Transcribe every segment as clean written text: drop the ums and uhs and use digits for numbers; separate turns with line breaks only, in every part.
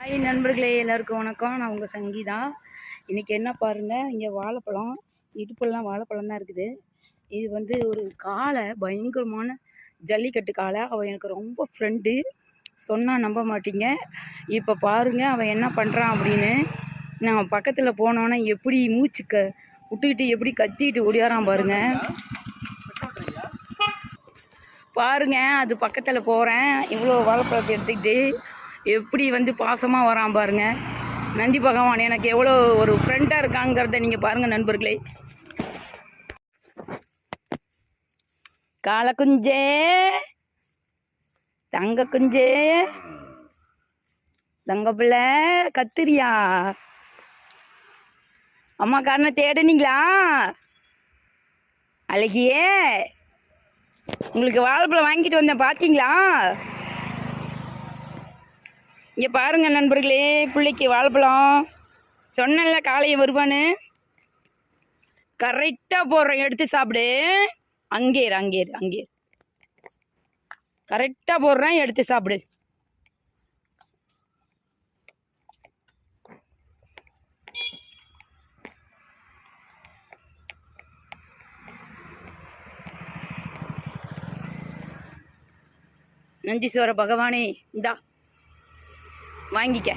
Hi நண்பர்களே, எல்லாருக்கும் வணக்கம். நான் உங்கள் சங்கீதா. இன்றைக்கி என்ன பாருங்கள், இங்கே வாழைப்பழம், இடுப்பெல்லாம் வாழைப்பழம் தான் இருக்குது. இது வந்து ஒரு காளை, பயங்கரமான ஜல்லிக்கட்டு காளை. அவன் எனக்கு ரொம்ப ஃப்ரெண்டு, சொன்னால் நம்ப மாட்டீங்க. இப்போ பாருங்கள் அவன் என்ன பண்ணுறான் அப்படின்னு. நான் பக்கத்தில் போனோன்னே எப்படி விட்டுக்கிட்டு எப்படி கத்திக்கிட்டு ஓடியாரான் பாருங்கள். அது பக்கத்தில் போகிறேன், இவ்வளோ வாழைப்பழத்தை எடுத்துக்கிட்டு எப்படி வந்து பாசமாக வரான் பாருங்க. நந்தி பகவான் எனக்கு எவ்வளோ ஒரு ஃப்ரெண்டாக இருக்காங்கிறத நீங்கள் பாருங்கள் நண்பர்களே. காளை குஞ்சே, தங்க குஞ்சே, தங்க பிள்ளை கத்திரியா, அம்மா காரனை தேடுனீங்களா? அழகியே, உங்களுக்கு வாழைப்பழம் வாங்கிட்டு வந்தேன், பார்த்தீங்களா? இங்கே பாருங்கள் நண்பர்களே, பிள்ளைக்கு வாழைப்பழம் சொன்னல, காலையை வருவான்னு. கரெக்டாக போடுறேன், எடுத்து சாப்பிடு. அங்கே கரெக்டாக போடுறேன், எடுத்து சாப்பிடு. நந்தீஸ்வர பகவானே, இந்தா வாங்கிக்க.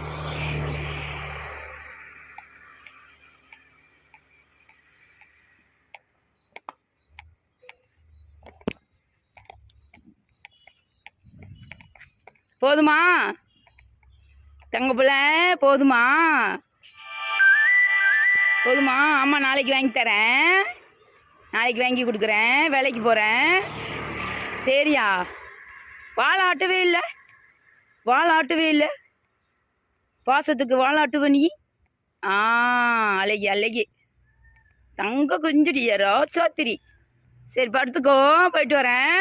போதுமா தங்க பிள்ளை? போதுமா? ஆமாம், நாளைக்கு வாங்கி தரேன், நாளைக்கு வாங்கி கொடுக்குறேன். வேலைக்கு போகிறேன், சரியா? வாழை ஆட்டவே இல்லை, பாசத்துக்கு வாழாட்டுவ நீ. அழகி தங்க குஞ்சுடியா, ராசாத்திரி. சரி, படுத்துக்கோ, போயிட்டு வரேன்.